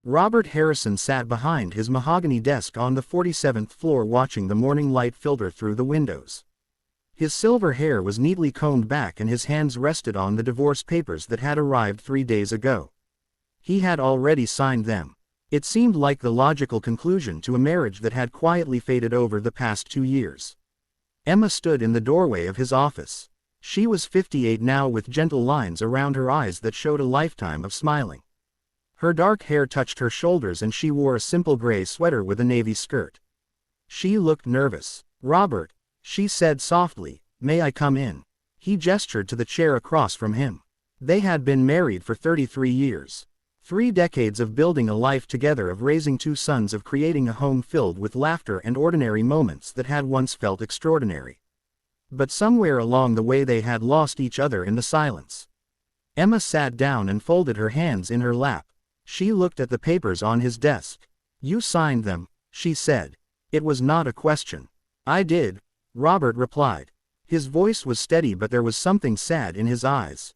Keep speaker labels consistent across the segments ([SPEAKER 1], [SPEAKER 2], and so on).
[SPEAKER 1] Robert Harrison sat behind his mahogany desk on the 47th floor watching the morning light filter through the windows. His silver hair was neatly combed back and his hands rested on the divorce papers that had arrived 3 days ago. He had already signed them. It seemed like the logical conclusion to a marriage that had quietly faded over the past 2 years. Emma stood in the doorway of his office. She was 58 now with gentle lines around her eyes that showed a lifetime of smiling. Her dark hair touched her shoulders and she wore a simple gray sweater with a navy skirt. She looked nervous. "Robert," she said softly, "may I come in?" He gestured to the chair across from him. They had been married for 33 years. 3 decades of building a life together, of raising 2 sons, of creating a home filled with laughter and ordinary moments that had once felt extraordinary. But somewhere along the way they had lost each other in the silence. Emma sat down and folded her hands in her lap. She looked at the papers on his desk. "You signed them," she said. It was not a question. "I did," Robert replied. His voice was steady but there was something sad in his eyes.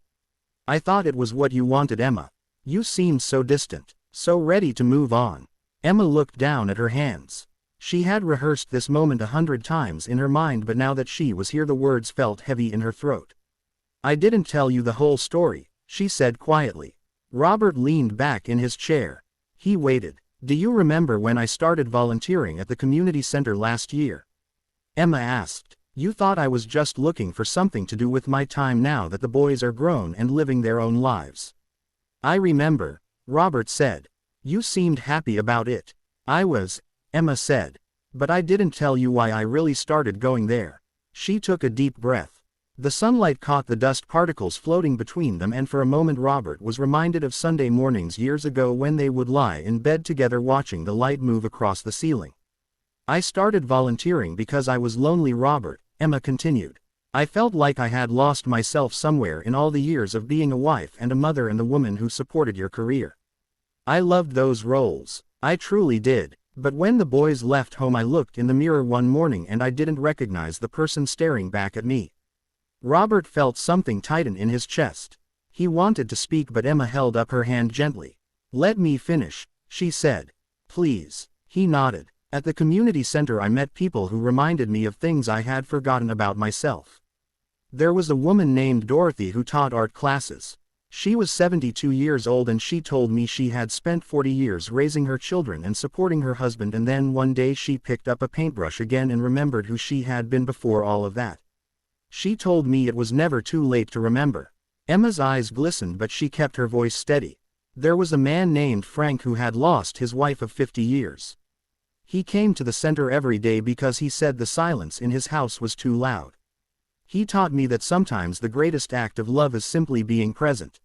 [SPEAKER 1] "I thought it was what you wanted, Emma. You seemed so distant, so ready to move on." Emma looked down at her hands. She had rehearsed this moment 100 times in her mind, but now that she was here the words felt heavy in her throat. "I didn't tell you the whole story," she said quietly. Robert leaned back in his chair. He waited. "Do you remember when I started volunteering at the community center last year?" Emma asked. "You thought I was just looking for something to do with my time now that the boys are grown and living their own lives." "I remember," Robert said. "You seemed happy about it." "I was," Emma said. "But I didn't tell you why I really started going there." She took a deep breath. The sunlight caught the dust particles floating between them, and for a moment Robert was reminded of Sunday mornings years ago when they would lie in bed together watching the light move across the ceiling. "I started volunteering because I was lonely, Robert," Emma continued. "I felt like I had lost myself somewhere in all the years of being a wife and a mother and the woman who supported your career. I loved those roles. I truly did. But when the boys left home I looked in the mirror one morning and I didn't recognize the person staring back at me." Robert felt something tighten in his chest. He wanted to speak but Emma held up her hand gently. "Let me finish," she said. "Please." He nodded. "At the community center I met people who reminded me of things I had forgotten about myself. There was a woman named Dorothy who taught art classes. She was 72 years old and she told me she had spent 40 years raising her children and supporting her husband, and then one day she picked up a paintbrush again and remembered who she had been before all of that. She told me it was never too late to remember." Emma's eyes glistened but she kept her voice steady. "There was a man named Frank who had lost his wife of 50 years. He came to the center every day because he said the silence in his house was too loud. He taught me that sometimes the greatest act of love is simply being present.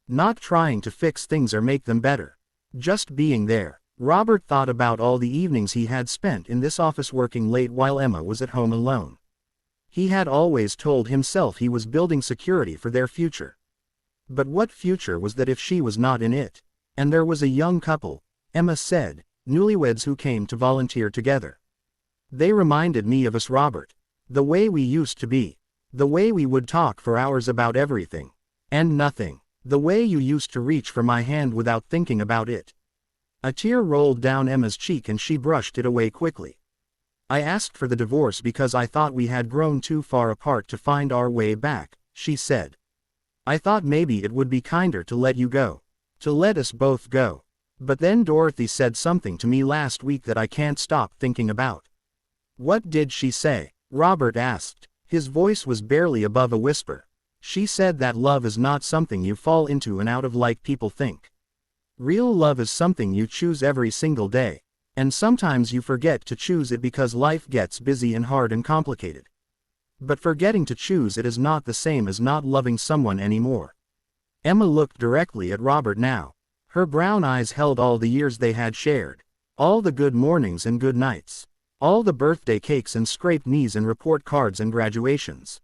[SPEAKER 1] Not trying to fix things or make them better. Just being there." Robert thought about all the evenings he had spent in this office working late while Emma was at home alone. He had always told himself he was building security for their future. But what future was that if she was not in it? "And there was a young couple," Emma said, "newlyweds who came to volunteer together. They reminded me of us, Robert. The way we used to be. The way we would talk for hours about everything. And nothing. The way you used to reach for my hand without thinking about it." A tear rolled down Emma's cheek and she brushed it away quickly. "I asked for the divorce because I thought we had grown too far apart to find our way back," she said. "I thought maybe it would be kinder to let you go. To let us both go. But then Dorothy said something to me last week that I can't stop thinking about." "What did she say?" Robert asked. His voice was barely above a whisper. "She said that love is not something you fall into and out of like people think. Real love is something you choose every single day. And sometimes you forget to choose it because life gets busy and hard and complicated. But forgetting to choose it is not the same as not loving someone anymore." Emma looked directly at Robert now. Her brown eyes held all the years they had shared. All the good mornings and good nights. All the birthday cakes and scraped knees and report cards and graduations.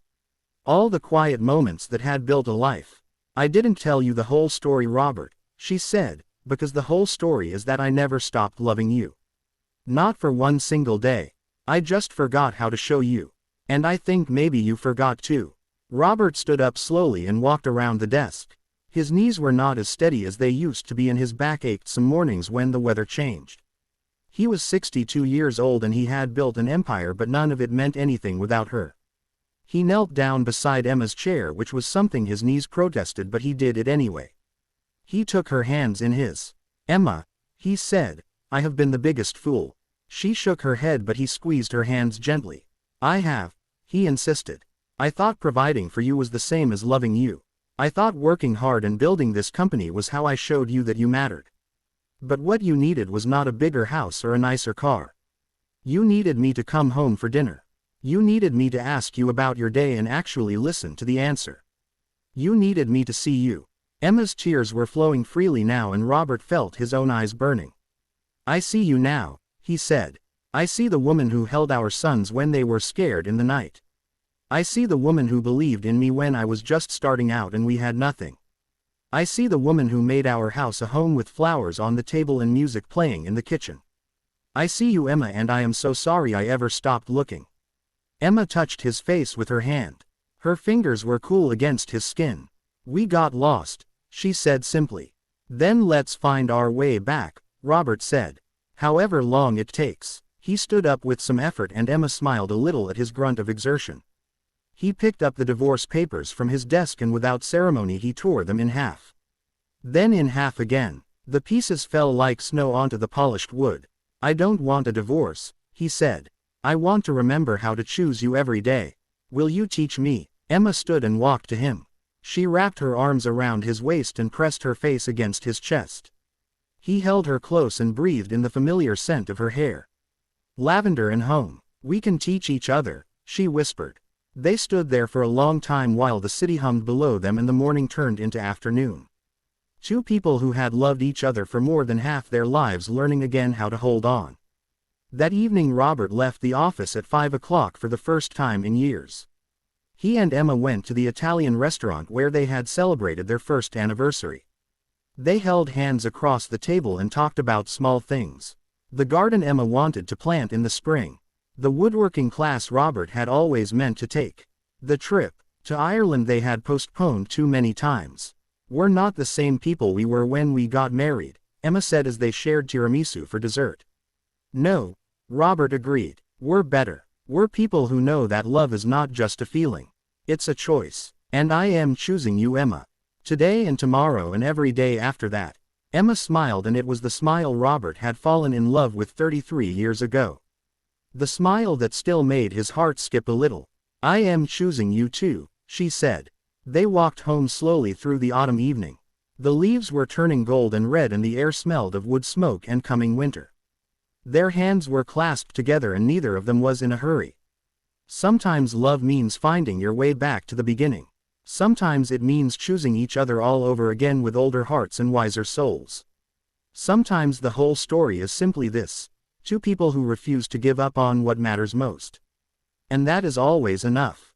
[SPEAKER 1] All the quiet moments that had built a life. "I didn't tell you the whole story, Robert," she said, "because the whole story is that I never stopped loving you. Not for one single day. I just forgot how to show you. And I think maybe you forgot too." Robert stood up slowly and walked around the desk. His knees were not as steady as they used to be and his back ached some mornings when the weather changed. He was 62 years old and he had built an empire, but none of it meant anything without her. He knelt down beside Emma's chair, which was something his knees protested, but he did it anyway. He took her hands in his. "Emma," he said, "I have been the biggest fool." She shook her head, but he squeezed her hands gently. "I have," he insisted. "I thought providing for you was the same as loving you. I thought working hard and building this company was how I showed you that you mattered. But what you needed was not a bigger house or a nicer car. You needed me to come home for dinner. You needed me to ask you about your day and actually listen to the answer. You needed me to see you." Emma's tears were flowing freely now and Robert felt his own eyes burning. "I see you now," he said. "I see the woman who held our sons when they were scared in the night. I see the woman who believed in me when I was just starting out and we had nothing. I see the woman who made our house a home with flowers on the table and music playing in the kitchen. I see you, Emma, and I am so sorry I ever stopped looking." Emma touched his face with her hand. Her fingers were cool against his skin. "We got lost," she said simply. "Then let's find our way back," Robert said. "However long it takes." He stood up with some effort and Emma smiled a little at his grunt of exertion. He picked up the divorce papers from his desk and without ceremony he tore them in half. Then in half again. The pieces fell like snow onto the polished wood. "I don't want a divorce," he said. "I want to remember how to choose you every day. Will you teach me?" Emma stood and walked to him. She wrapped her arms around his waist and pressed her face against his chest. He held her close and breathed in the familiar scent of her hair. "Lavender and home. We can teach each other," she whispered. They stood there for a long time while the city hummed below them and the morning turned into afternoon. Two people who had loved each other for more than half their lives learning again how to hold on. That evening Robert left the office at 5 o'clock for the first time in years. He and Emma went to the Italian restaurant where they had celebrated their first anniversary. They held hands across the table and talked about small things. The garden Emma wanted to plant in the spring. The woodworking class Robert had always meant to take. The trip to Ireland they had postponed too many times. "We're not the same people we were when we got married," Emma said as they shared tiramisu for dessert. "No," Robert agreed. "We're better. We're people who know that love is not just a feeling. It's a choice. And I am choosing you, Emma. Today and tomorrow and every day after that." Emma smiled, and it was the smile Robert had fallen in love with 33 years ago. The smile that still made his heart skip a little. "I am choosing you too," she said. They walked home slowly through the autumn evening. The leaves were turning gold and red and the air smelled of wood smoke and coming winter. Their hands were clasped together and neither of them was in a hurry. Sometimes love means finding your way back to the beginning. Sometimes it means choosing each other all over again with older hearts and wiser souls. Sometimes the whole story is simply this: two people who refuse to give up on what matters most. And that is always enough.